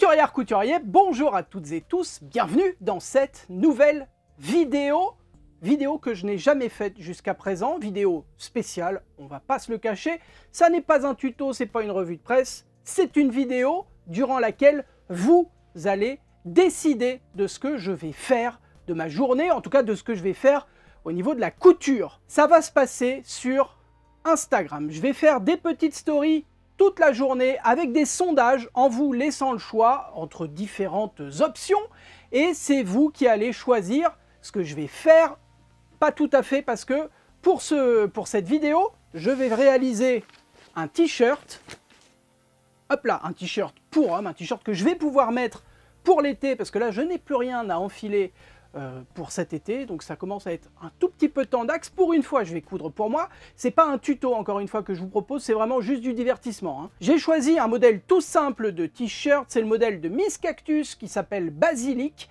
Couturière, couturier, bonjour à toutes et tous, bienvenue dans cette nouvelle vidéo que je n'ai jamais faite jusqu'à présent, vidéo spéciale, on va pas se le cacher, ça n'est pas un tuto, c'est pas une revue de presse, c'est une vidéo durant laquelle vous allez décider de ce que je vais faire de ma journée, en tout cas de ce que je vais faire au niveau de la couture. Ça va se passer sur Instagram, je vais faire des petites stories toute la journée avec des sondages en vous laissant le choix entre différentes options et c'est vous qui allez choisir ce que je vais faire. Pas tout à fait parce que pour cette vidéo, je vais réaliser un t-shirt. Hop là, un t-shirt pour homme, un t-shirt que je vais pouvoir mettre pour l'été parce que là, je n'ai plus rien à enfiler pour cet été, donc ça commence à être un tout petit peu tendax. Pour une fois, je vais coudre pour moi. C'est pas un tuto, encore une fois, que je vous propose, c'est vraiment juste du divertissement. J'ai choisi un modèle tout simple de t-shirt, c'est le modèle de Miss Cactus qui s'appelle Basilic.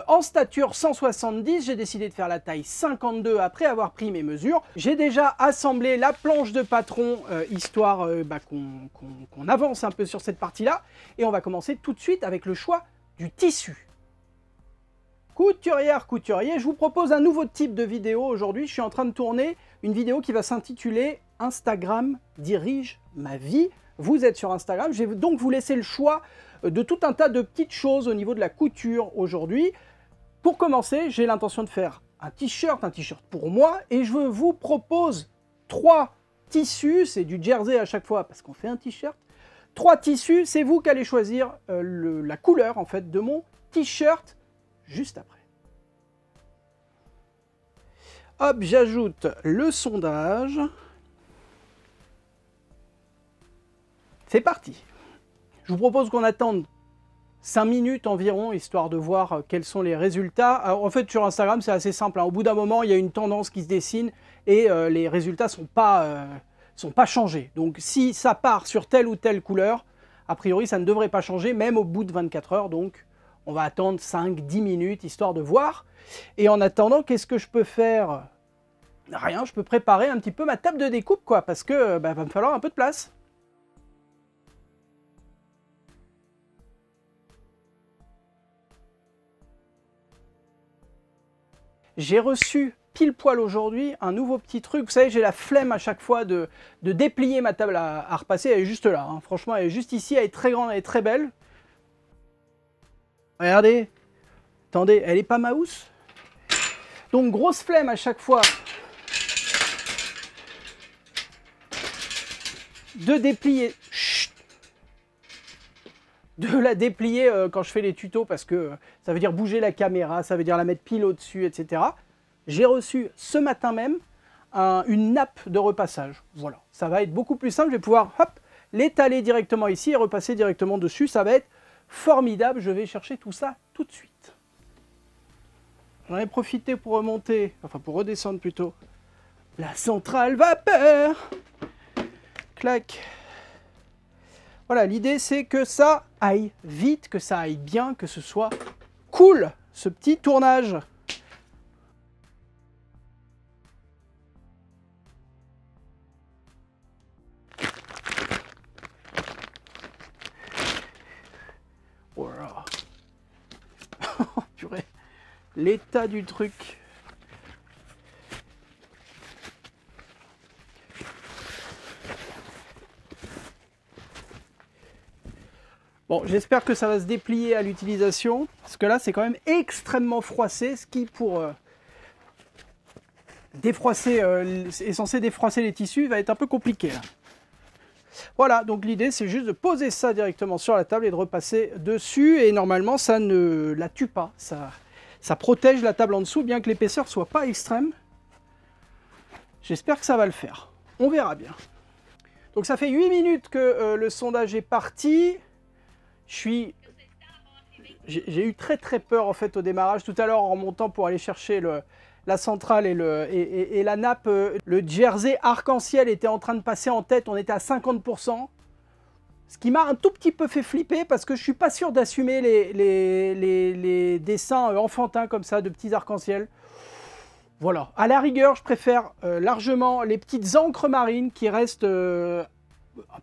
En stature 170, j'ai décidé de faire la taille 52 après avoir pris mes mesures. J'ai déjà assemblé la planche de patron, histoire qu'on avance un peu sur cette partie-là. Et on va commencer tout de suite avec le choix du tissu. Couturière, couturier, je vous propose un nouveau type de vidéo aujourd'hui. Je suis en train de tourner une vidéo qui va s'intituler « Instagram dirige ma vie ». Vous êtes sur Instagram, je vais donc vous laisser le choix de tout un tas de petites choses au niveau de la couture aujourd'hui. Pour commencer, j'ai l'intention de faire un t-shirt pour moi, et je vous propose 3 tissus, c'est du jersey à chaque fois parce qu'on fait un t-shirt. 3 tissus, c'est vous qui allez choisir la couleur en fait de mon t-shirt juste après. Hop, j'ajoute le sondage. C'est parti. Je vous propose qu'on attende 5 minutes environ, histoire de voir quels sont les résultats. Alors, en fait, sur Instagram, c'est assez simple. Au bout d'un moment, il y a une tendance qui se dessine et les résultats sont pas changés. Donc, si ça part sur telle ou telle couleur, a priori, ça ne devrait pas changer, même au bout de 24 heures. Donc, on va attendre 5-10 minutes, histoire de voir. Et en attendant, qu'est-ce que je peux faire? Rien, je peux préparer un petit peu ma table de découpe, quoi, parce que va me falloir un peu de place. J'ai reçu pile poil aujourd'hui un nouveau petit truc. Vous savez, j'ai la flemme à chaque fois de déplier ma table à repasser. Elle est juste là, hein. Franchement, elle est juste ici, elle est très grande, elle est très belle. Regardez, attendez, elle est pas mouse. Donc grosse flemme à chaque fois de déplier. Chut, de la déplier quand je fais les tutos parce que ça veut dire bouger la caméra, ça veut dire la mettre pile au-dessus, etc. J'ai reçu ce matin même une nappe de repassage. Voilà, ça va être beaucoup plus simple. Je vais pouvoir l'étaler directement ici et repasser directement dessus. Ça va être formidable. Je vais chercher tout ça tout de suite. J'en ai profité pour remonter, enfin pour redescendre plutôt, la centrale vapeur. Clac. Voilà, l'idée c'est que ça aille vite, que ça aille bien, que ce soit cool, ce petit tournage. Voilà. Oh, purée. L'état du truc. Bon, j'espère que ça va se déplier à l'utilisation, parce que là, c'est quand même extrêmement froissé, ce qui, pour défroisser, est censé défroisser les tissus, va être un peu compliqué, là. Voilà, donc l'idée, c'est juste de poser ça directement sur la table et de repasser dessus, et normalement, ça ne la tue pas, ça protège la table en dessous, bien que l'épaisseur soit pas extrême. J'espère que ça va le faire. On verra bien. Donc ça fait 8 minutes que le sondage est parti. J'ai eu très peur en fait au démarrage. Tout à l'heure en remontant pour aller chercher la centrale et la nappe, le jersey arc-en-ciel était en train de passer en tête. On était à 50%. Ce qui m'a un tout petit peu fait flipper parce que je suis pas sûr d'assumer les dessins enfantins comme ça de petits arc-en-ciel. Voilà. À la rigueur, je préfère largement les petites encres marines qui restent un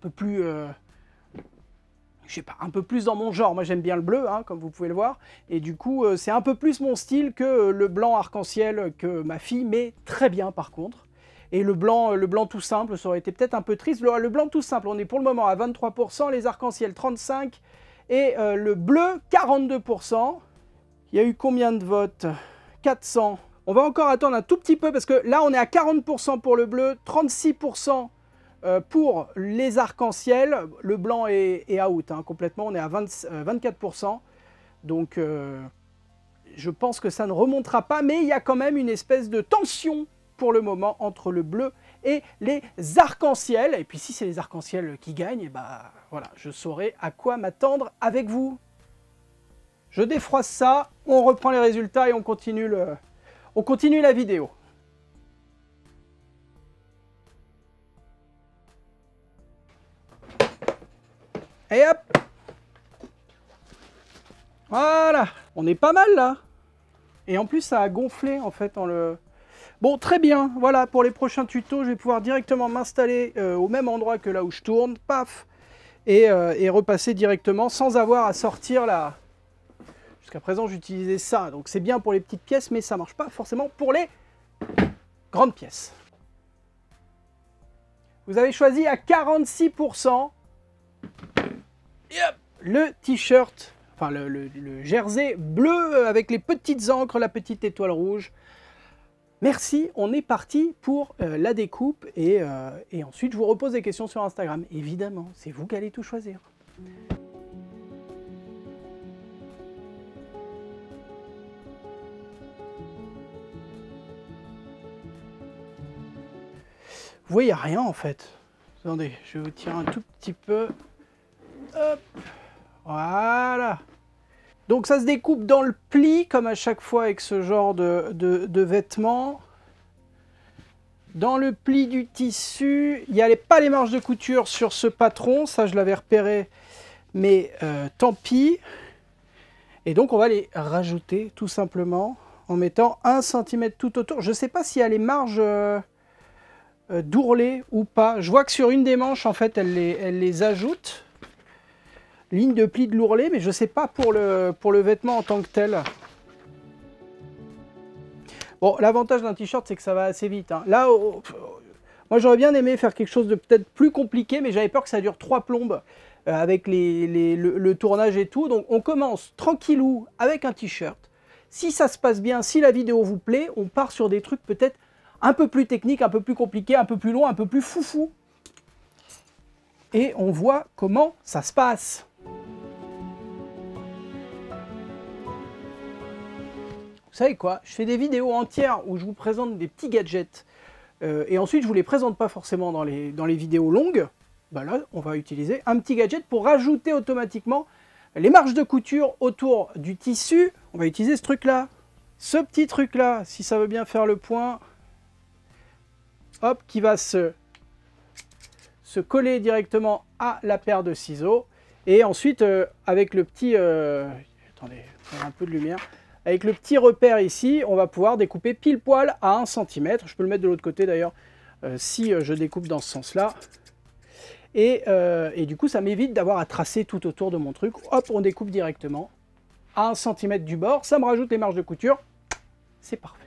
peu plus je sais pas, un peu plus dans mon genre. Moi j'aime bien le bleu, hein, comme vous pouvez le voir. Et du coup, c'est un peu plus mon style que le blanc arc-en-ciel que ma fille, mais très bien par contre. Et le blanc tout simple, ça aurait été peut-être un peu triste. Le blanc tout simple, on est pour le moment à 23%, les arcs-en-ciel 35%, et le bleu 42%. Il y a eu combien de votes? 400. On va encore attendre un tout petit peu parce que là on est à 40% pour le bleu, 36% pour les arcs-en-ciel. Le blanc est out, hein, complètement, on est à 24%. Donc je pense que ça ne remontera pas, mais il y a quand même une espèce de tension pour le moment entre le bleu et les arcs-en-ciel. Et puis si c'est les arcs-en-ciel qui gagnent, et bah voilà, je saurai à quoi m'attendre avec vous. Je défroisse ça, on reprend les résultats et on continue la vidéo. Et hop! Voilà! On est pas mal là! Et en plus ça a gonflé en fait en le... Bon, très bien, voilà, pour les prochains tutos, je vais pouvoir directement m'installer au même endroit que là où je tourne, paf, et repasser directement sans avoir à sortir la... Jusqu'à présent, j'utilisais ça, donc c'est bien pour les petites pièces, mais ça ne marche pas forcément pour les grandes pièces. Vous avez choisi à 46% le t-shirt, enfin le jersey bleu avec les petites encres, la petite étoile rouge. Merci, on est parti pour la découpe et ensuite je vous repose des questions sur Instagram. Évidemment, c'est vous qui allez tout choisir. Vous voyez rien en fait. Attendez, je vais vous tirer un tout petit peu. Hop, voilà. Donc ça se découpe dans le pli, comme à chaque fois avec ce genre de vêtements. Dans le pli du tissu, il n'y a pas les marges de couture sur ce patron, ça je l'avais repéré, mais tant pis. Et donc on va les rajouter tout simplement en mettant 1 cm tout autour. Je ne sais pas s'il y a les marges d'ourlet ou pas. Je vois que sur une des manches, en fait, elle les ajoute. Ligne de pli de l'ourlet, mais je ne sais pas pour le vêtement en tant que tel. Bon, l'avantage d'un t-shirt, c'est que ça va assez vite. Hein. Là, moi, j'aurais bien aimé faire quelque chose de peut-être plus compliqué, mais j'avais peur que ça dure 3 plombes avec le tournage et tout. Donc, on commence tranquillou avec un t-shirt. Si ça se passe bien, si la vidéo vous plaît, on part sur des trucs peut-être un peu plus techniques, un peu plus compliqués, un peu plus loin, un peu plus foufou. Et on voit comment ça se passe. Vous savez quoi? Je fais des vidéos entières où je vous présente des petits gadgets et ensuite je ne vous les présente pas forcément dans les vidéos longues. Bah là, on va utiliser un petit gadget pour rajouter automatiquement les marges de couture autour du tissu. On va utiliser ce truc-là. Ce petit truc-là, si ça veut bien faire le point, hop, qui va se coller directement à la paire de ciseaux. Et ensuite, avec le petit... attendez, un peu de lumière. Avec le petit repère ici, on va pouvoir découper pile poil à 1 cm. Je peux le mettre de l'autre côté d'ailleurs, si je découpe dans ce sens-là. Et du coup, ça m'évite d'avoir à tracer tout autour de mon truc. Hop, on découpe directement à 1 cm du bord. Ça me rajoute les marges de couture. C'est parfait.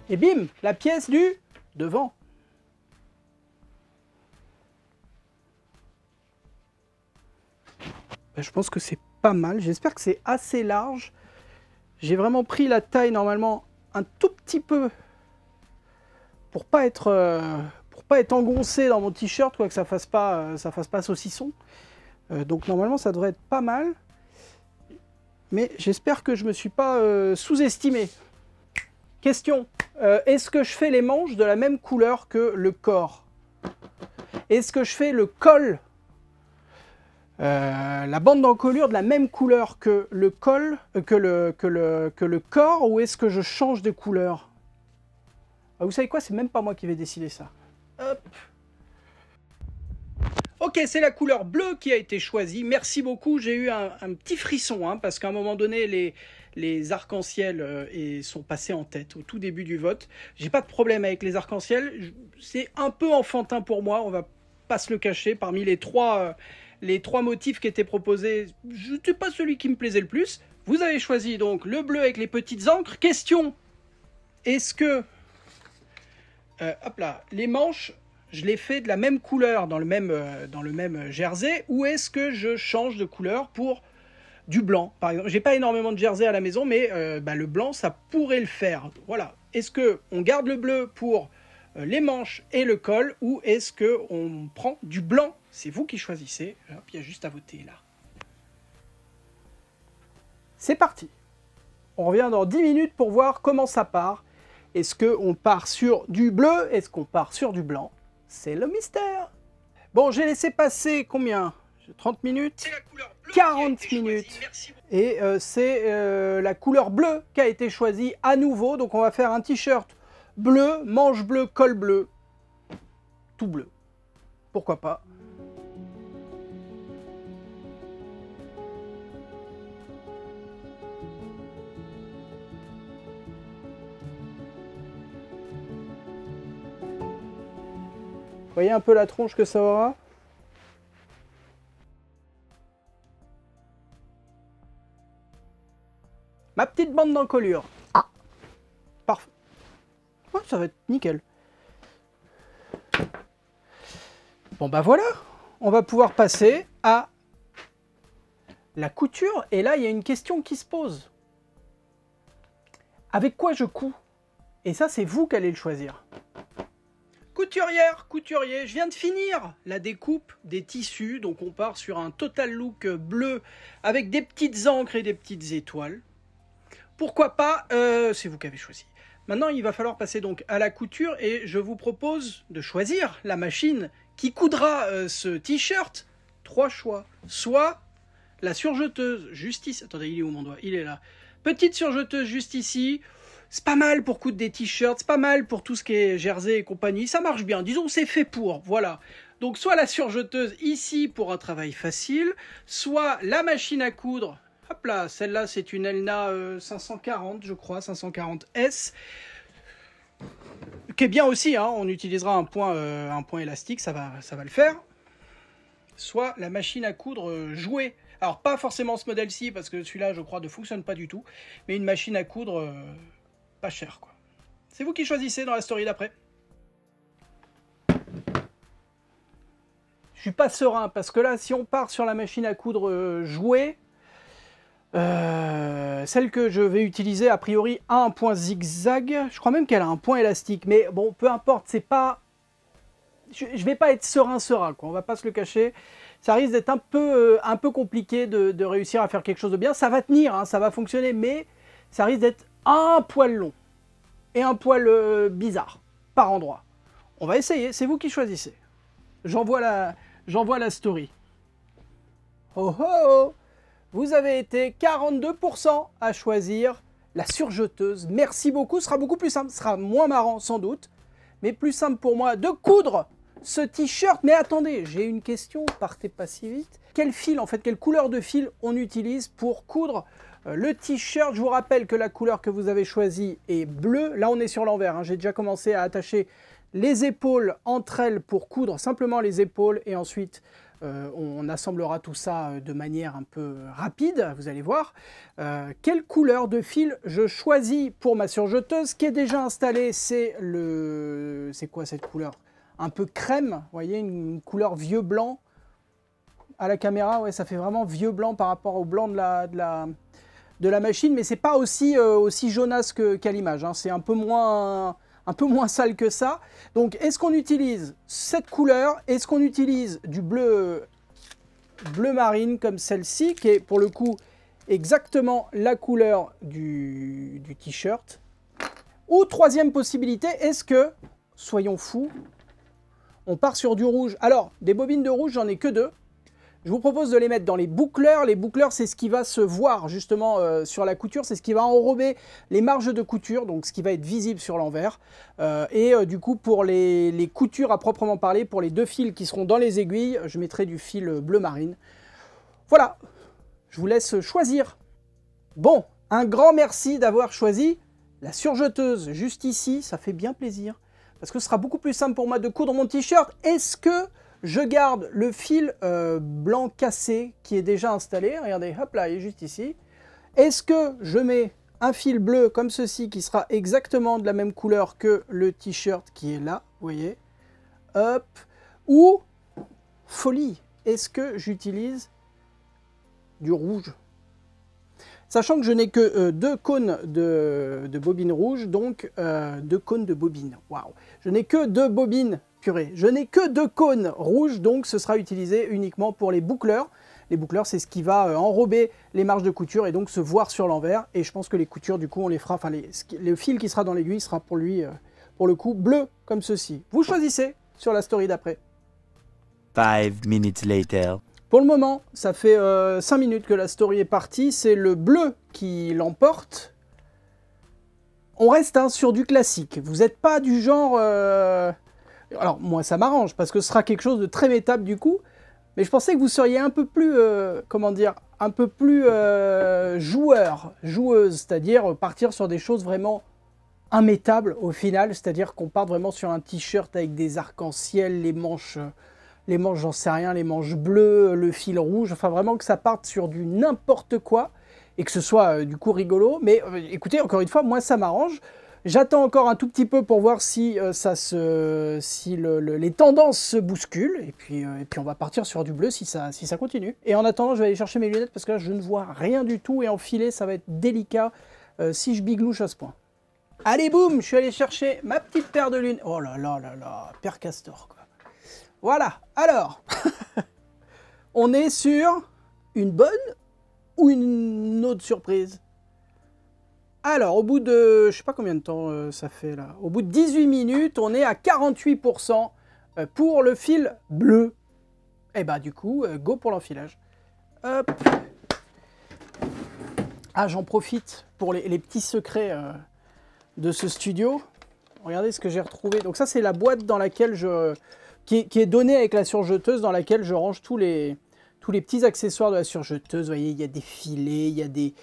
Et bim, la pièce du devant. Ben, je pense que c'est pas mal. J'espère que c'est assez large. J'ai vraiment pris la taille normalement un tout petit peu pour pas être engoncé dans mon t-shirt, quoi, que ça fasse pas saucisson. Donc normalement ça devrait être pas mal. Mais j'espère que je me suis pas sous-estimé. Question, est-ce que je fais les manches de la même couleur que le corps? Est-ce que je fais le col, la bande d'encolure de la même couleur que le col, que le corps, ou est-ce que je change de couleur? Vous savez quoi, c'est même pas moi qui vais décider ça. Hop. Ok, c'est la couleur bleue qui a été choisie. Merci beaucoup, j'ai eu un petit frisson, hein, parce qu'à un moment donné, les arcs-en-ciel sont passés en tête au tout début du vote. J'ai pas de problème avec les arcs-en-ciel. C'est un peu enfantin pour moi, on va pas se le cacher. Parmi les trois motifs qui étaient proposés, je n'étais pas celui qui me plaisait le plus. Vous avez choisi donc le bleu avec les petites encres. Question, est-ce que... hop là, les manches... je les fais de la même couleur dans le même jersey, ou est-ce que je change de couleur pour du blanc, par exemple? J'ai pas énormément de jersey à la maison, mais le blanc, ça pourrait le faire. Voilà. Est-ce que on garde le bleu pour les manches et le col, ou est-ce que on prend du blanc? C'est vous qui choisissez. Hop, il y a juste à voter là. C'est parti. On revient dans 10 minutes pour voir comment ça part. Est-ce qu'on part sur du bleu? Est-ce qu'on part sur du blanc? C'est le mystère. Bon, j'ai laissé passer combien? 30 minutes, 40 minutes. Et c'est la couleur bleue qui a été choisie à nouveau. Donc on va faire un t-shirt bleu, manche bleue, col bleu. Tout bleu. Pourquoi pas? Voyez un peu la tronche que ça aura? Ma petite bande d'encolure. Ah, parfait. Ouais, ça va être nickel. Bon bah voilà, on va pouvoir passer à la couture. Et là, il y a une question qui se pose. Avec quoi je couds? Et ça, c'est vous qui allez le choisir. Couturière, couturier, je viens de finir la découpe des tissus. Donc on part sur un total look bleu avec des petites encres et des petites étoiles. Pourquoi pas, c'est vous qui avez choisi. Maintenant, il va falloir passer donc à la couture et je vous propose de choisir la machine qui coudra ce t-shirt. 3 choix. Soit la surjeteuse juste ici. Attendez, il est où mon doigt? Il est là. Petite surjeteuse juste ici. C'est pas mal pour coudre des t-shirts, c'est pas mal pour tout ce qui est jersey et compagnie. Ça marche bien, disons c'est fait pour, voilà. Donc soit la surjeteuse ici pour un travail facile, soit la machine à coudre. Hop là, celle-là c'est une Elna 540 je crois, 540S. Qui est bien aussi, hein, on utilisera un point élastique, ça va le faire. Soit la machine à coudre jouée. Alors pas forcément ce modèle-ci, parce que celui-là je crois ne fonctionne pas du tout. Mais une machine à coudre pas chère quoi. C'est vous qui choisissez dans la story d'après. Je suis pas serein, parce que là si on part sur la machine à coudre jouée, celle que je vais utiliser a priori a un point zigzag, je crois même qu'elle a un point élastique, mais bon peu importe, c'est pas... Je vais pas être serein quoi, on va pas se le cacher, ça risque d'être un peu compliqué de réussir à faire quelque chose de bien, ça va tenir, hein, ça va fonctionner, mais ça risque d'être un poil long et un poil bizarre par endroit. On va essayer, c'est vous qui choisissez. J'envoie la story. Oh oh! Vous avez été 42% à choisir la surjeteuse. Merci beaucoup, ce sera beaucoup plus simple, ce sera moins marrant sans doute, mais plus simple pour moi de coudre ce t-shirt. Mais attendez, j'ai une question, partez pas si vite. Quel fil, en fait, quelle couleur de fil on utilise pour coudre le t-shirt? Je vous rappelle que la couleur que vous avez choisie est bleue. Là, on est sur l'envers, hein. J'ai déjà commencé à attacher les épaules entre elles pour coudre simplement les épaules et ensuite on assemblera tout ça de manière un peu rapide, vous allez voir. Quelle couleur de fil je choisis pour ma surjeteuse qui est déjà installée? C'est quoi cette couleur? Un peu crème, vous voyez, une couleur vieux blanc. À la caméra, ouais, ça fait vraiment vieux blanc par rapport au blanc de la machine, mais c'est pas aussi jaunasse qu'à l'image, hein. C'est un peu moins sale que ça. Donc, est-ce qu'on utilise cette couleur? Est-ce qu'on utilise du bleu marine comme celle-ci, qui est pour le coup exactement la couleur du t-shirt? Ou troisième possibilité, est-ce que, soyons fous, on part sur du rouge? Alors, des bobines de rouge, j'en ai que 2. Je vous propose de les mettre dans les boucleurs. Les boucleurs, c'est ce qui va se voir justement sur la couture. C'est ce qui va enrober les marges de couture, donc ce qui va être visible sur l'envers. Du coup, pour les coutures à proprement parler, pour les 2 fils qui seront dans les aiguilles, je mettrai du fil bleu marine. Voilà, je vous laisse choisir. Bon, un grand merci d'avoir choisi la surjeteuse juste ici. Ça fait bien plaisir, parce que ce sera beaucoup plus simple pour moi de coudre mon t-shirt. Est-ce que je garde le fil blanc cassé qui est déjà installé? Regardez, hop là, il est juste ici. Est-ce que je mets un fil bleu comme ceci qui sera exactement de la même couleur que le t-shirt qui est là, vous voyez? Hop. Ou, folie, est-ce que j'utilise du rouge? Sachant que je n'ai que 2 cônes de bobine rouge, donc 2 cônes de bobine. Waouh! Je n'ai que 2 bobines. Purée, je n'ai que 2 cônes rouges, donc ce sera utilisé uniquement pour les boucleurs. Les boucleurs, c'est ce qui va enrober les marges de couture et donc se voir sur l'envers. Et je pense que les coutures, du coup, on les fera, enfin, le fil qui sera dans l'aiguille sera pour lui, pour le coup, bleu, comme ceci. Vous choisissez sur la story d'après. 5 minutes later. Pour le moment, ça fait 5 minutes que la story est partie. C'est le bleu qui l'emporte. On reste sur du classique. Vous n'êtes pas du genre... Alors, moi, ça m'arrange, parce que ce sera quelque chose de très métable, du coup. Mais je pensais que vous seriez un peu plus, comment dire, un peu plus joueuse, c'est-à-dire partir sur des choses vraiment immétables, au final. C'est-à-dire qu'on parte vraiment sur un t-shirt avec des arcs-en-ciel, les manches, j'en sais rien, les manches bleues, le fil rouge. Enfin, vraiment que ça parte sur du n'importe quoi, et que ce soit, du coup, rigolo. Mais écoutez, encore une fois, moi, ça m'arrange. J'attends encore un tout petit peu pour voir si, les tendances se bousculent. Et puis on va partir sur du bleu si ça continue. Et en attendant, je vais aller chercher mes lunettes parce que là, je ne vois rien du tout. Et enfiler, ça va être délicat si je biglouche à ce point. Allez, boum, je suis allé chercher ma petite paire de lunettes. Oh là là là là, Père Castor, quoi. Voilà, alors, on est sur une bonne ou une autre surprise? Alors, au bout de, je sais pas combien de temps ça fait là, au bout de 18 minutes, on est à 48% pour le fil bleu. Et bah du coup, go pour l'enfilage. Hop. Ah, j'en profite pour les petits secrets de ce studio. Regardez ce que j'ai retrouvé. Donc ça, c'est la boîte dans laquelle qui est donnée avec la surjeteuse, dans laquelle je range tous les petits accessoires de la surjeteuse. Vous voyez, il y a des filets, il y a des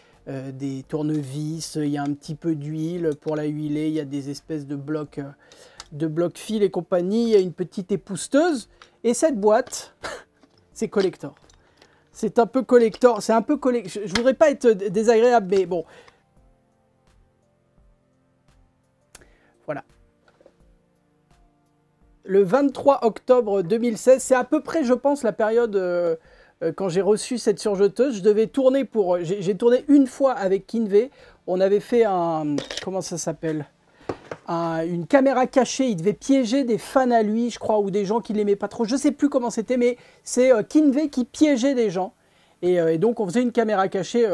tournevis, il y a un petit peu d'huile pour la huiler, il y a des espèces de blocs fil et compagnie, il y a une petite épousteuse. Et cette boîte, c'est collector. C'est un peu collector, c'est un peu collector. Je voudrais pas être désagréable, mais bon. Voilà. Le 23 octobre 2016, c'est à peu près, je pense, la période... quand j'ai reçu cette surjeteuse, je devais tourner pour... J'ai tourné une fois avec Kinve. On avait fait un... Comment ça s'appelle? Une caméra cachée. Il devait piéger des fans à lui, je crois, ou des gens qui ne l'aimaient pas trop. Je ne sais plus comment c'était, mais c'est Kinve qui piégeait des gens. Et donc, on faisait une caméra cachée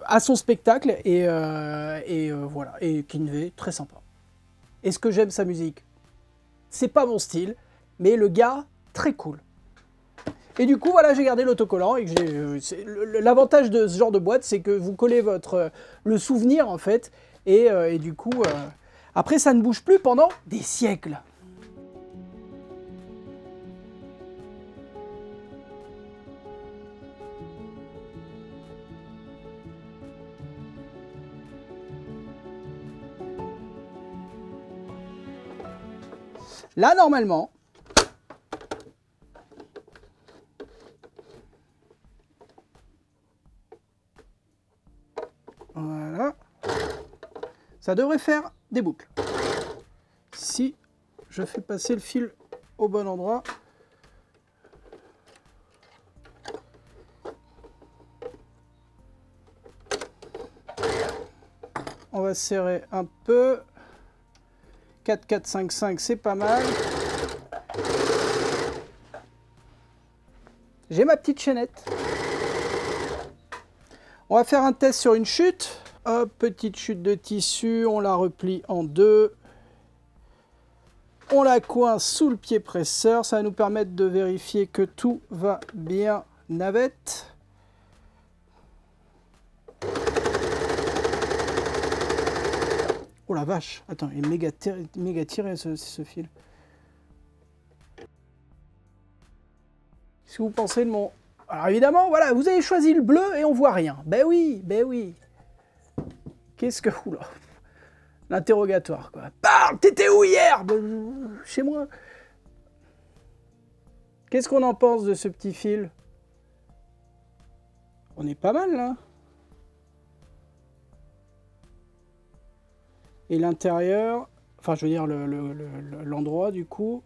à son spectacle. Voilà. Et Kinve, très sympa. Est-ce que j'aime sa musique? C'est pas mon style, mais le gars, très cool. Et du coup, voilà, j'ai gardé l'autocollant. Et l'avantage de ce genre de boîte, c'est que vous collez le souvenir, en fait. Et du coup, après, ça ne bouge plus pendant des siècles. Là, normalement... Voilà. Ça devrait faire des boucles. Si je fais passer le fil au bon endroit. On va serrer un peu. 4, 4, 5, 5, c'est pas mal. J'ai ma petite chaînette. On va faire un test sur une chute. Hop, petite chute de tissu, on la replie en deux. On la coince sous le pied presseur, ça va nous permettre de vérifier que tout va bien navette. Oh la vache, attends, il est méga tiré ce fil. Qu'est-ce que vous pensez de mon... Alors évidemment, voilà, vous avez choisi le bleu et on voit rien. Ben oui, ben oui. Qu'est-ce que... Oula. L'interrogatoire, quoi. Parle, t'étais où hier? Ben, chez moi. Qu'est-ce qu'on en pense de ce petit fil? On est pas mal, là. Et l'intérieur, enfin, je veux dire, l'endroit, du coup,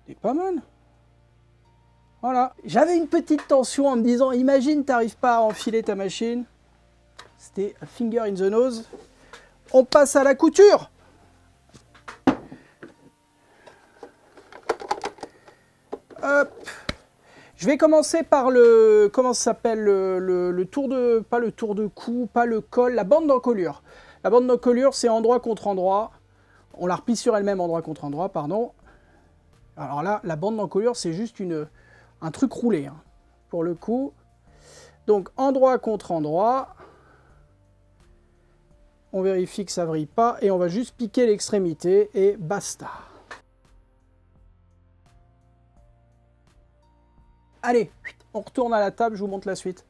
est pas mal. Voilà. J'avais une petite tension en me disant, imagine, t'arrives pas à enfiler ta machine. C'était a finger in the nose. On passe à la couture. Hop. Je vais commencer par le... Comment ça s'appelle le tour de... Pas le tour de cou, pas le col, la bande d'encolure. La bande d'encolure, c'est endroit contre endroit. On la replie sur elle-même, endroit contre endroit, pardon. Alors là, la bande d'encolure, c'est juste un truc roulé, hein, pour le coup. Donc, endroit contre endroit. On vérifie que ça ne vrille pas. Et on va juste piquer l'extrémité et basta. Allez, on retourne à la table, je vous montre la suite.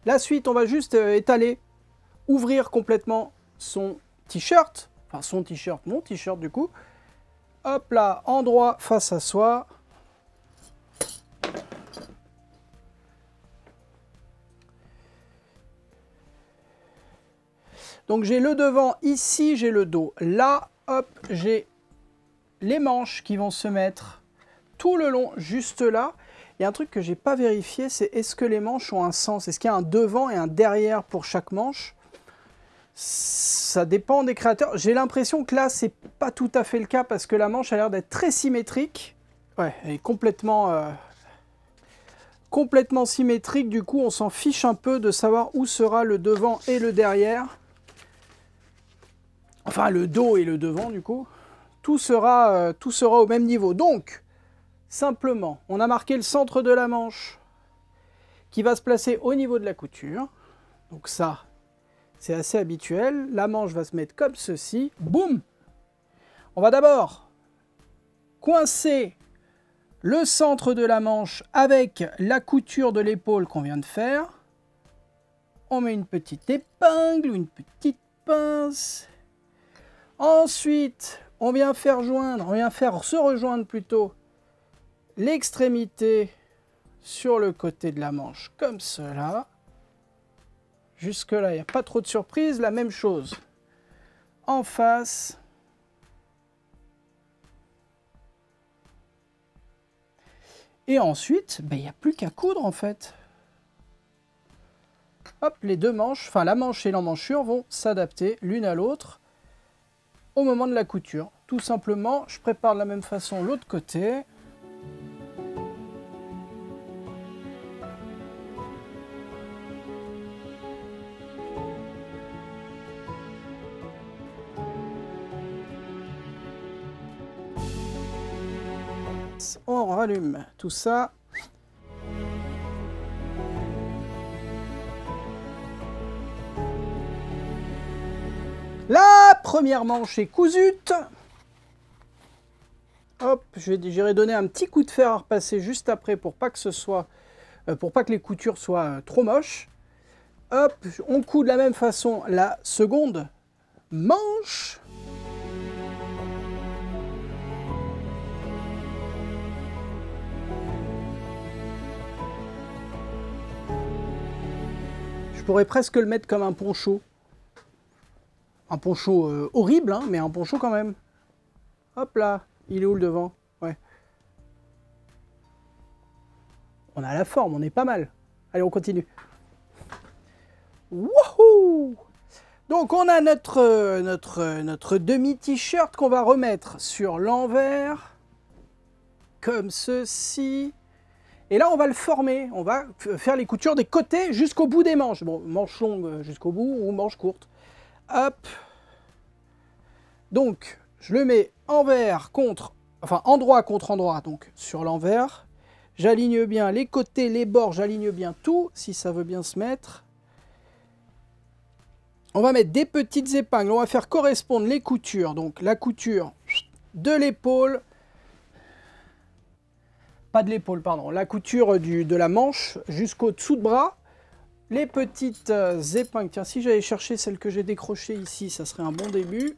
La suite, on va juste étaler, ouvrir complètement son t-shirt. Enfin, son t-shirt, mon t-shirt du coup. Hop là, endroit face à soi. Donc j'ai le devant ici, j'ai le dos là. Hop, j'ai les manches qui vont se mettre tout le long, juste là. Il y a un truc que j'ai pas vérifié, c'est est-ce que les manches ont un sens? Est-ce qu'il y a un devant et un derrière pour chaque manche? Ça dépend des créateurs. J'ai l'impression que là, c'est pas tout à fait le cas parce que la manche a l'air d'être très symétrique. Ouais, elle est complètement symétrique. Du coup, on s'en fiche un peu de savoir où sera le devant et le derrière. Enfin, le dos et le devant, du coup. Tout sera au même niveau. Donc, simplement, on a marqué le centre de la manche qui va se placer au niveau de la couture. Donc ça, c'est assez habituel. La manche va se mettre comme ceci. Boum! On va d'abord coincer le centre de la manche avec la couture de l'épaule qu'on vient de faire. On met une petite épingle ou une petite pince. Ensuite, on vient faire se rejoindre plutôt l'extrémité sur le côté de la manche, comme cela. Jusque-là, il n'y a pas trop de surprise. La même chose en face. Et ensuite, il n'y a plus qu'à coudre en fait. Hop, les deux manches, enfin la manche et l'emmanchure vont s'adapter l'une à l'autre au moment de la couture. Tout simplement, je prépare de la même façon l'autre côté. On rallume tout ça. La première manche est cousute. Hop, j'irai donner un petit coup de fer à repasser juste après pour pas que les coutures soient trop moches. Hop, on coud de la même façon la seconde manche. Je pourrais presque le mettre comme un poncho. Un poncho horrible, hein, mais un poncho quand même. Hop là, il est où le devant? Ouais. On a la forme, on est pas mal. Allez, on continue. Wouhou! Donc on a notre demi-t-shirt qu'on va remettre sur l'envers. Comme ceci. Et là, on va le former. On va faire les coutures des côtés jusqu'au bout des manches. Bon, manches longues jusqu'au bout ou manches courtes. Hop. Donc, je le mets endroit contre endroit, donc sur l'envers. J'aligne bien les côtés, les bords, j'aligne bien tout, si ça veut bien se mettre. On va mettre des petites épingles, on va faire correspondre les coutures. Donc la couture de l'épaule, pas de l'épaule, pardon, la couture de la manche jusqu'au dessous de bras. Les petites épingles, tiens, si j'allais chercher celle que j'ai décrochée ici, ça serait un bon début.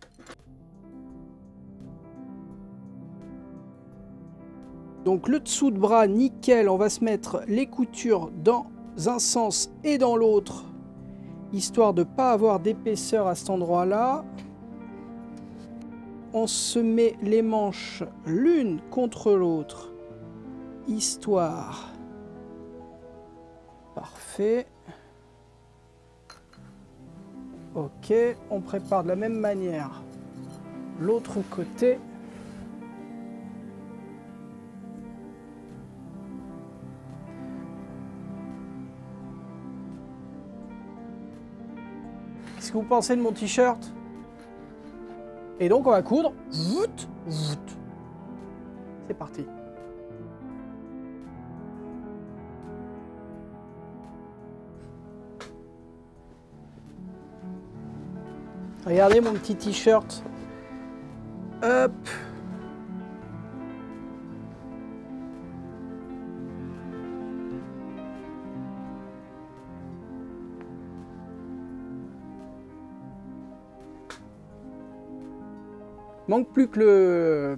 Donc le dessous de bras, nickel, on va se mettre les coutures dans un sens et dans l'autre, histoire de ne pas avoir d'épaisseur à cet endroit-là. On se met les manches l'une contre l'autre, histoire. Parfait. Ok, on prépare de la même manière l'autre côté. Qu'est-ce que vous pensez de mon t-shirt? Et donc on va coudre. Vout, vout. C'est parti. Regardez mon petit t-shirt. Hop. Manque plus que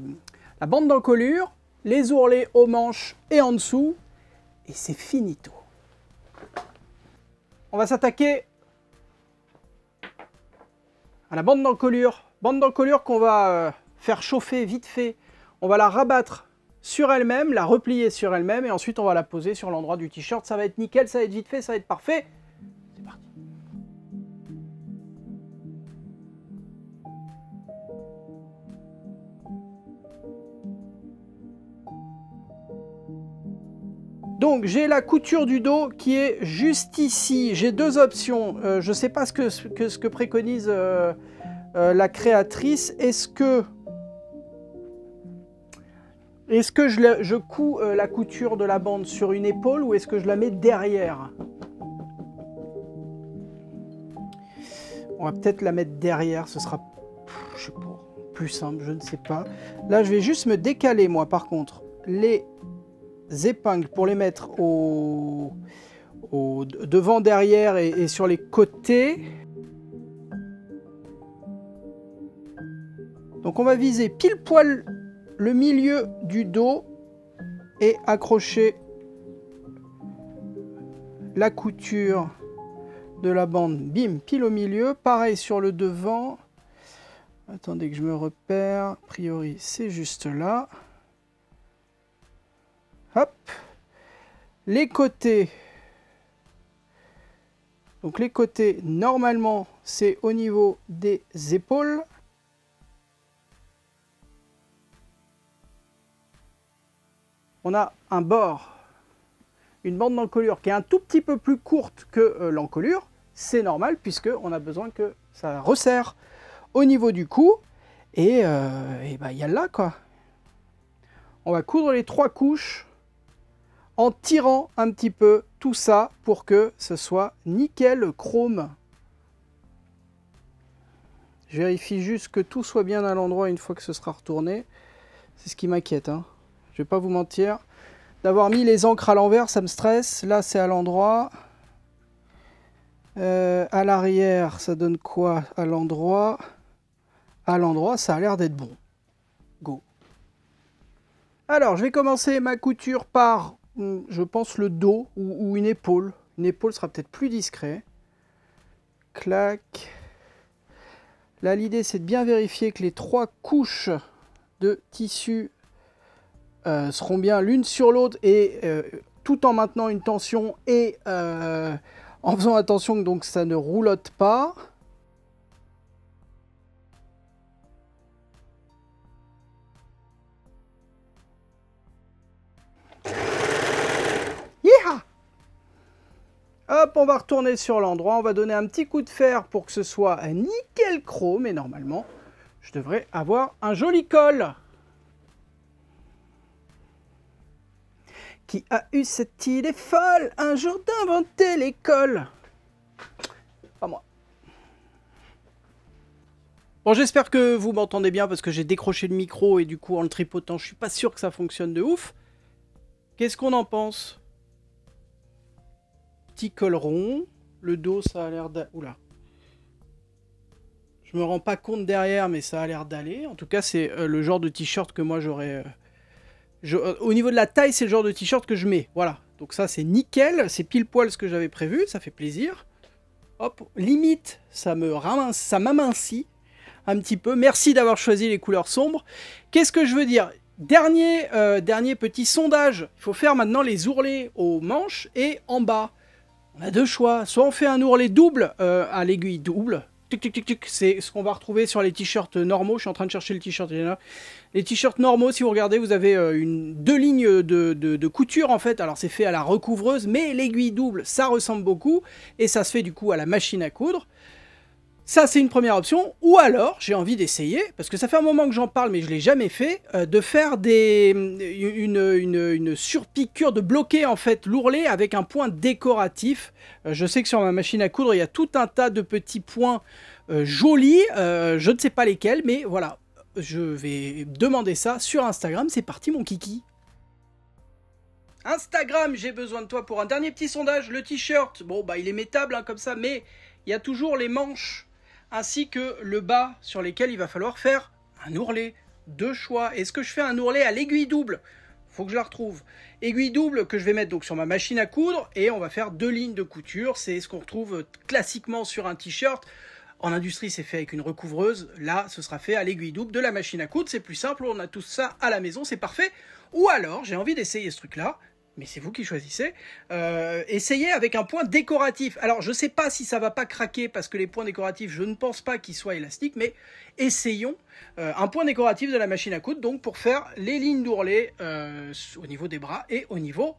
la bande d'encolure, les ourlets aux manches et en dessous, et c'est finito. On va s'attaquer à la bande d'encolure qu'on va faire chauffer vite fait. On va la rabattre sur elle-même, la replier sur elle-même, et ensuite on va la poser sur l'endroit du t-shirt. Ça va être nickel, ça va être vite fait, ça va être parfait. C'est parti. Donc j'ai la couture du dos qui est juste ici. J'ai deux options. Je ne sais pas ce que préconise la créatrice. Est-ce que je couds la couture de la bande sur une épaule ou est-ce que je la mets derrière? On va peut-être la mettre derrière. Ce sera, je sais pas, plus simple, je ne sais pas. Là, je vais juste me décaler, moi, par contre, les épingles pour les mettre devant, derrière et sur les côtés. Donc on va viser pile poil le milieu du dos et accrocher la couture de la bande, bim, pile au milieu. Pareil sur le devant. Attendez que je me repère. A priori, c'est juste là. Hop, les côtés. Donc les côtés, normalement, c'est au niveau des épaules. On a un bord, une bande d'encolure qui est un tout petit peu plus courte que l'encolure. C'est normal puisqu'on a besoin que ça resserre au niveau du cou. Et bah, y a là, quoi. On va coudre les 3 couches en tirant un petit peu tout ça pour que ce soit nickel chrome. Je vérifie juste que tout soit bien à l'endroit une fois que ce sera retourné. C'est ce qui m'inquiète, hein. Je vais pas vous mentir. D'avoir mis les encres à l'envers, ça me stresse. Là, c'est à l'endroit. À l'arrière, ça donne quoi à l'endroit? À l'endroit, ça a l'air d'être bon. Go. Alors, je vais commencer ma couture par, je pense, le dos ou une épaule. Une épaule sera peut-être plus discret. Clac. Là, l'idée, c'est de bien vérifier que les 3 couches de tissu seront bien l'une sur l'autre et tout en maintenant une tension et en faisant attention que donc ça ne roulotte pas. Yeeha! Hop, on va retourner sur l'endroit, on va donner un petit coup de fer pour que ce soit nickel chrome et normalement je devrais avoir un joli col. Qui a eu cette idée folle un jour d'inventer l'école? Pas moi. Bon, j'espère que vous m'entendez bien parce que j'ai décroché le micro et du coup en le tripotant, je suis pas sûr que ça fonctionne de ouf. Qu'est-ce qu'on en pense? Petit col rond. Le dos, ça a l'air d'aller... Oula. Je me rends pas compte derrière, mais ça a l'air d'aller. En tout cas, c'est le genre de t-shirt que moi j'aurais... Au niveau de la taille, c'est le genre de t-shirt que je mets. Voilà. Donc ça, c'est nickel. C'est pile poil ce que j'avais prévu. Ça fait plaisir. Hop. Limite, ça m'amincit un petit peu. Merci d'avoir choisi les couleurs sombres. Qu'est-ce que je veux dire? Dernier petit sondage. Il faut faire maintenant les ourlets aux manches et en bas. On a deux choix. Soit on fait un ourlet double à l'aiguille double. Tic, tic, tic, tic. C'est ce qu'on va retrouver sur les t-shirts normaux. Je suis en train de chercher le t-shirt. Les t-shirts normaux, si vous regardez, vous avez deux lignes de couture en fait. Alors c'est fait à la recouvreuse, mais l'aiguille double, ça ressemble beaucoup. Et ça se fait du coup à la machine à coudre. Ça, c'est une première option. Ou alors, j'ai envie d'essayer, parce que ça fait un moment que j'en parle, mais je ne l'ai jamais fait, de faire une surpiqûre, de bloquer en fait l'ourlet avec un point décoratif. Je sais que sur ma machine à coudre, il y a tout un tas de petits points jolis. Je ne sais pas lesquels, mais voilà. Je vais demander ça sur Instagram. C'est parti, mon kiki. Instagram, j'ai besoin de toi pour un dernier petit sondage. Le t-shirt, bon, bah, il est métable hein, comme ça, mais il y a toujours les manches ainsi que le bas sur lesquels il va falloir faire un ourlet. Deux choix. Est-ce que je fais un ourlet à l'aiguille double? Faut que je la retrouve. Aiguille double que je vais mettre donc sur ma machine à coudre et on va faire deux lignes de couture. C'est ce qu'on retrouve classiquement sur un t-shirt. En industrie, c'est fait avec une recouvreuse. Là, ce sera fait à l'aiguille double de la machine à coudre. C'est plus simple, on a tout ça à la maison, c'est parfait. Ou alors, j'ai envie d'essayer ce truc-là. Mais c'est vous qui choisissez, essayez avec un point décoratif. Alors, je ne sais pas si ça va pas craquer, parce que les points décoratifs, je ne pense pas qu'ils soient élastiques, mais essayons un point décoratif de la machine à coudre, donc pour faire les lignes d'ourlet au niveau des bras et au niveau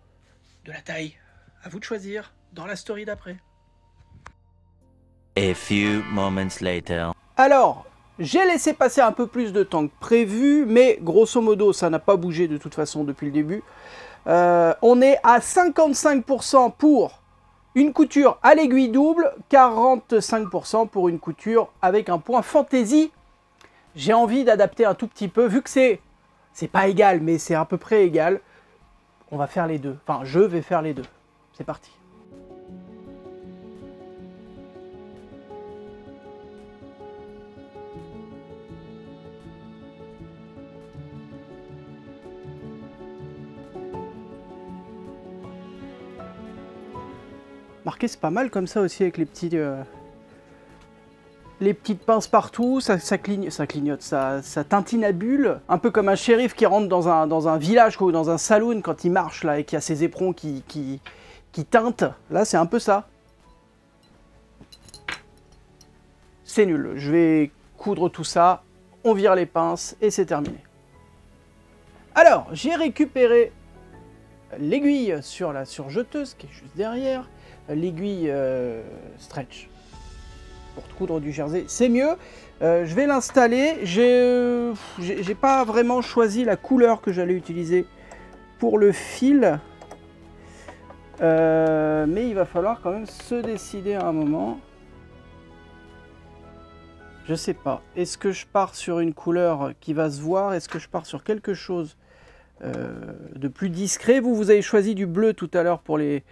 de la taille. À vous de choisir, dans la story d'après. A few moments later. Alors, j'ai laissé passer un peu plus de temps que prévu, mais grosso modo, ça n'a pas bougé de toute façon depuis le début. On est à 55% pour une couture à l'aiguille double, 45% pour une couture avec un point fantaisie. J'ai envie d'adapter un tout petit peu, vu que c'est pas égal, mais c'est à peu près égal. On va faire les deux. Enfin, je vais faire les deux. C'est parti. Marquez, c'est pas mal comme ça aussi avec les petites pinces partout, ça clignote, ça tintinabule, un peu comme un shérif qui rentre dans un village quoi, ou dans un saloon quand il marche là et qu'il y a ses éperons qui teintent. Là, c'est un peu ça. C'est nul. Je vais coudre tout ça, on vire les pinces et c'est terminé. Alors, j'ai récupéré l'aiguille sur la surjeteuse qui est juste derrière. L'aiguille stretch pour coudre du jersey, c'est mieux. Je vais l'installer. J'ai pas vraiment choisi la couleur que j'allais utiliser pour le fil, mais il va falloir quand même se décider à un moment. Je sais pas. Est-ce que je pars sur une couleur qui va se voir? Est-ce que je pars sur quelque chose de plus discret? Vous avez choisi du bleu tout à l'heure pour les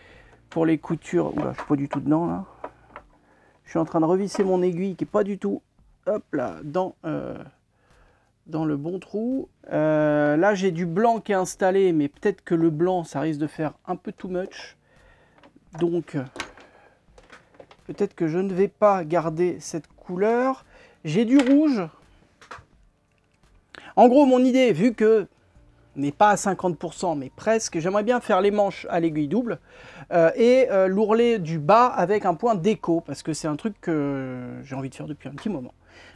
coutures. Oula, je suis pas du tout dedans là. Je suis en train de revisser mon aiguille qui est pas du tout, hop là, dans le bon trou. Là, j'ai du blanc qui est installé, mais peut-être que le blanc, ça risque de faire un peu too much. Donc, peut-être que je ne vais pas garder cette couleur. J'ai du rouge. En gros, mon idée, vu que mais pas à 50%, mais presque. J'aimerais bien faire les manches à l'aiguille double et l'ourlet du bas avec un point déco, parce que c'est un truc que j'ai envie de faire depuis un petit moment.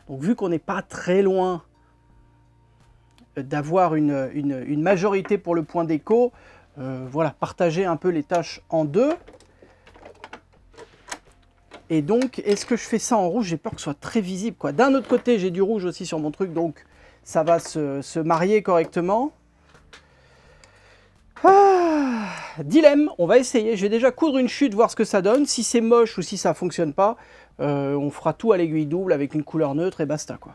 Donc vu qu'on n'est pas très loin d'avoir une majorité pour le point déco, voilà, partager un peu les tâches en deux. Et donc, est-ce que je fais ça en rouge? J'ai peur que ce soit très visible, quoi. D'un autre côté, j'ai du rouge aussi sur mon truc, donc ça va se marier correctement. Ah, dilemme, on va essayer. Je vais déjà coudre une chute, voir ce que ça donne. Si c'est moche ou si ça fonctionne pas, on fera tout à l'aiguille double avec une couleur neutre et basta quoi.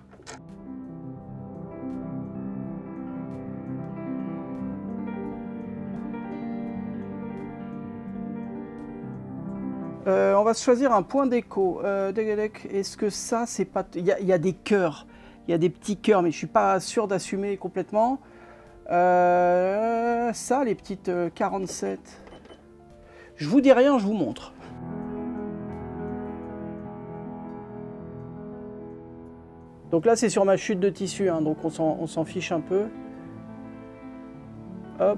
On va se choisir un point d'écho. Est-ce que ça, c'est pas... Il y a des cœurs. Il y a des petits cœurs, mais je suis pas sûr d'assumer complètement. Ça, les petites 47. Je vous dis rien, je vous montre. Donc là, c'est sur ma chute de tissu, hein, donc on s'en fiche un peu. Hop.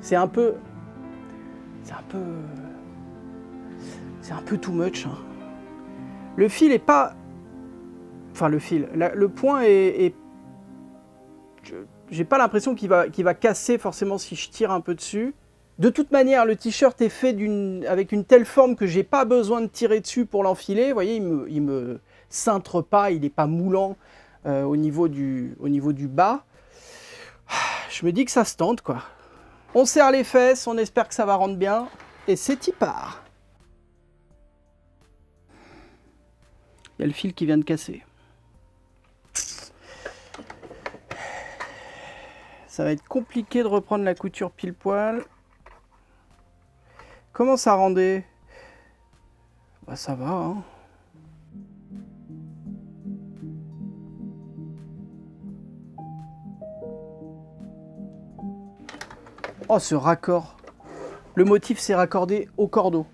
C'est un peu too much. Hein. Le fil est pas... Enfin, le fil. Le point est... J'ai pas l'impression qu'il va casser forcément si je tire un peu dessus. De toute manière, le t-shirt est fait avec une telle forme que j'ai pas besoin de tirer dessus pour l'enfiler. Vous voyez, il me cintre pas, il n'est pas moulant au niveau du bas. Je me dis que ça se tente, quoi. On serre les fesses, on espère que ça va rendre bien. Et c'est y part. Il y a le fil qui vient de casser. Ça va être compliqué de reprendre la couture pile poil. Comment ça rendait? Bah ça va, hein. Oh, ce raccord. Le motif s'est raccordé au cordeau.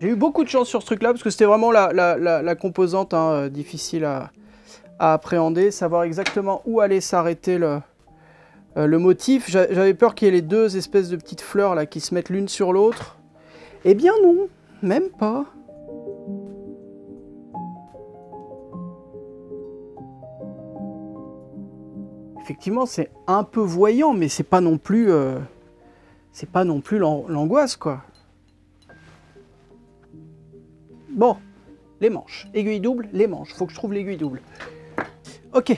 J'ai eu beaucoup de chance sur ce truc-là, parce que c'était vraiment la composante hein, difficile à appréhender, savoir exactement où allait s'arrêter le motif. J'avais peur qu'il y ait les deux espèces de petites fleurs là qui se mettent l'une sur l'autre. Eh bien non, même pas. Effectivement, c'est un peu voyant, mais c'est pas non plus l'angoisse, quoi. Bon, les manches. Aiguille double, les manches. Faut que je trouve l'aiguille double. Ok,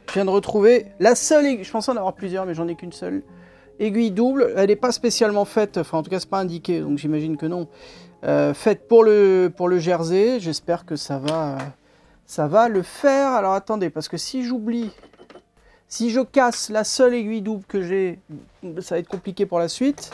je viens de retrouver la seule aiguille. Je pensais en avoir plusieurs, mais j'en ai qu'une seule. Aiguille double, elle n'est pas spécialement faite, enfin en tout cas c'est pas indiqué, donc j'imagine que non. Faite pour le jersey, j'espère que ça va le faire. Alors attendez, parce que si j'oublie, si je casse la seule aiguille double que j'ai, ça va être compliqué pour la suite.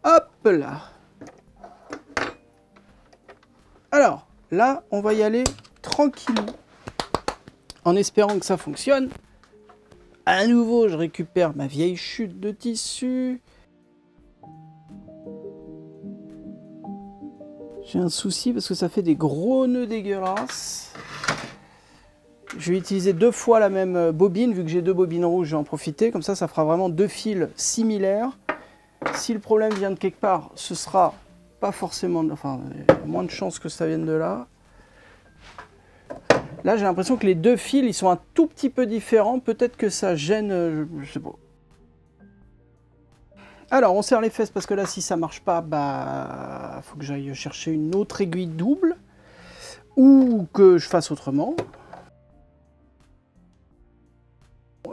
Hop là. Alors, là, on va y aller tranquillou, en espérant que ça fonctionne. À nouveau, je récupère ma vieille chute de tissu. J'ai un souci parce que ça fait des gros nœuds dégueulasses. Je vais utiliser 2 fois la même bobine, vu que j'ai 2 bobines rouges, je vais en profiter. Comme ça, ça fera vraiment 2 fils similaires. Si le problème vient de quelque part, ce sera pas forcément... Enfin, il y a moins de chances que ça vienne de là. Là, j'ai l'impression que les 2 fils, ils sont un tout petit peu différents. Peut-être que ça gêne, je sais pas. Alors, on serre les fesses parce que là, si ça marche pas, bah, faut que j'aille chercher une autre aiguille double. Ou que je fasse autrement.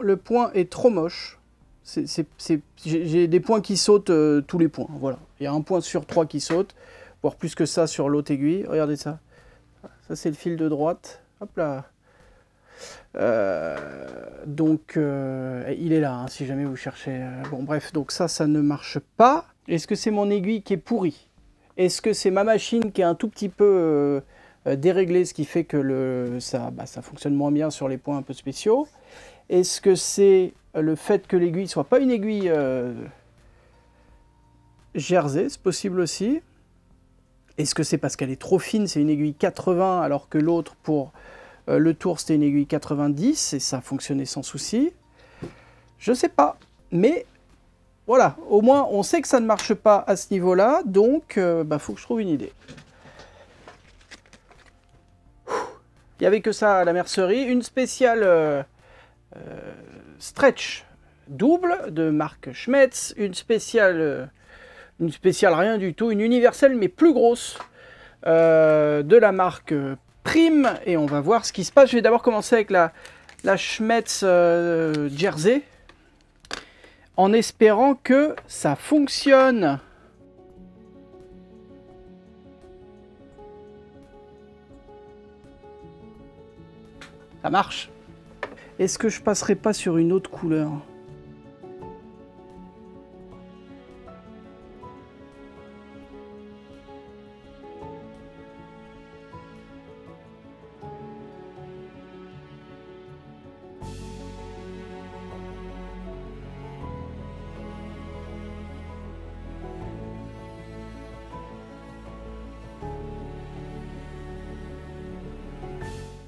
Le point est trop moche. J'ai des points qui sautent, tous les points, voilà. Il y a un point sur 3 qui saute, voire plus que ça sur l'autre aiguille. Regardez ça. Ça, c'est le fil de droite. Hop là. Donc, il est là, hein, si jamais vous cherchez. Bon, bref, donc ça ne marche pas. Est-ce que c'est mon aiguille qui est pourrie? Est-ce que c'est ma machine qui est un tout petit peu déréglée, ce qui fait que ça fonctionne moins bien sur les points un peu spéciaux? Est-ce que c'est le fait que l'aiguille soit pas une aiguille jersey? C'est possible aussi. Est-ce que c'est parce qu'elle est trop fine, c'est une aiguille 80, alors que l'autre, pour le tour, c'était une aiguille 90, et ça fonctionnait sans souci? Je sais pas, mais voilà, au moins on sait que ça ne marche pas à ce niveau-là, donc faut que je trouve une idée. Il n'y avait que ça à la mercerie, une spéciale stretch double de marque Schmetz, une spéciale Une spéciale rien du tout, une universelle mais plus grosse de la marque Prime. Et on va voir ce qui se passe. Je vais d'abord commencer avec la Schmetz Jersey. En espérant que ça fonctionne. Ça marche. Est-ce que je passerai pas sur une autre couleur ?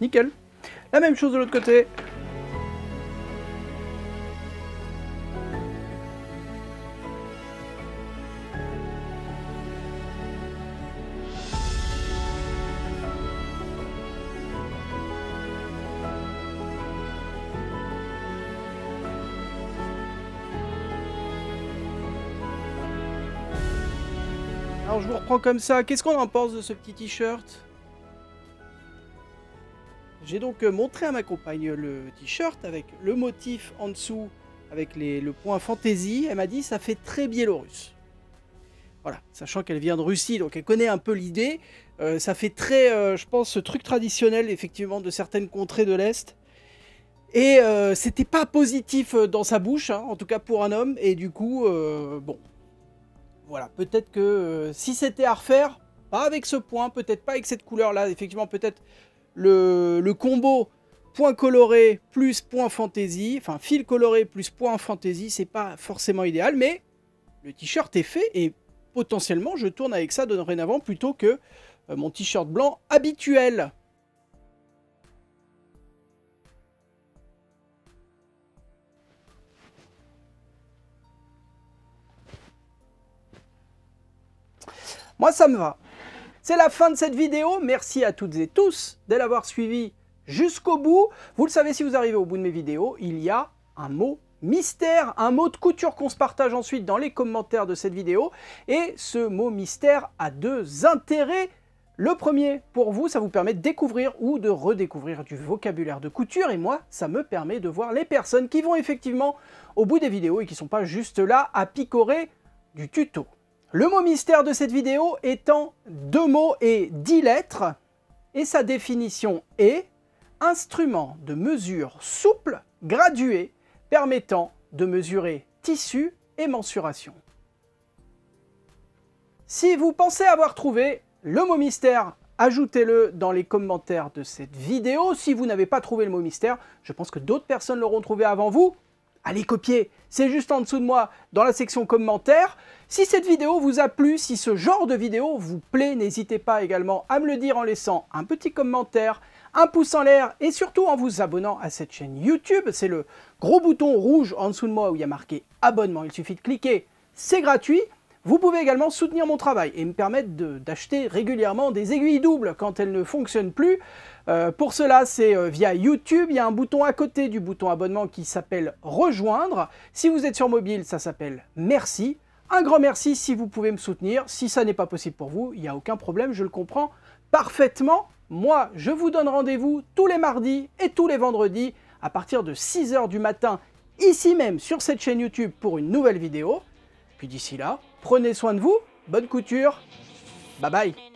Nickel. La même chose de l'autre côté. Alors je vous reprends comme ça. Qu'est-ce qu'on en pense de ce petit t-shirt ? J'ai donc montré à ma compagne le t-shirt avec le motif en dessous, avec le point fantaisie. Elle m'a dit ça fait très biélorusse. Voilà, sachant qu'elle vient de Russie, donc elle connaît un peu l'idée. Ça fait très, je pense, ce truc traditionnel, effectivement, de certaines contrées de l'Est. Et c'était pas positif dans sa bouche, hein, en tout cas pour un homme. Et du coup, bon, voilà, peut-être que si c'était à refaire, pas avec ce point, peut-être pas avec cette couleur-là, effectivement, peut-être le combo point coloré plus point fantaisie, enfin fil coloré plus point fantaisie, c'est pas forcément idéal, mais le t-shirt est fait et potentiellement je tourne avec ça dorénavant plutôt que mon t-shirt blanc habituel. Moi ça me va. C'est la fin de cette vidéo, merci à toutes et tous de l'avoir suivi jusqu'au bout. Vous le savez, si vous arrivez au bout de mes vidéos, il y a un mot mystère, un mot de couture qu'on se partage ensuite dans les commentaires de cette vidéo. Et ce mot mystère a deux intérêts. Le premier, pour vous, ça vous permet de découvrir ou de redécouvrir du vocabulaire de couture. Et moi, ça me permet de voir les personnes qui vont effectivement au bout des vidéos et qui ne sont pas juste là à picorer du tuto. Le mot mystère de cette vidéo étant 2 mots et 10 lettres, et sa définition est instrument de mesure souple, gradué, permettant de mesurer tissu et mensuration. Si vous pensez avoir trouvé le mot mystère, ajoutez-le dans les commentaires de cette vidéo. Si vous n'avez pas trouvé le mot mystère, je pense que d'autres personnes l'auront trouvé avant vous. Allez copier, c'est juste en dessous de moi dans la section commentaires. Si cette vidéo vous a plu, si ce genre de vidéo vous plaît, n'hésitez pas également à me le dire en laissant un petit commentaire, un pouce en l'air et surtout en vous abonnant à cette chaîne YouTube. C'est le gros bouton rouge en dessous de moi où il y a marqué abonnement. Il suffit de cliquer, c'est gratuit. Vous pouvez également soutenir mon travail et me permettre d'acheter régulièrement des aiguilles doubles quand elles ne fonctionnent plus. Pour cela, c'est via YouTube. Il y a un bouton à côté du bouton abonnement qui s'appelle rejoindre. Si vous êtes sur mobile, ça s'appelle merci. Un grand merci si vous pouvez me soutenir. Si ça n'est pas possible pour vous, il n'y a aucun problème, je le comprends parfaitement. Moi, je vous donne rendez-vous tous les mardis et tous les vendredis à partir de 6 h du matin, ici même sur cette chaîne YouTube pour une nouvelle vidéo. Puis d'ici là, prenez soin de vous, bonne couture, bye bye.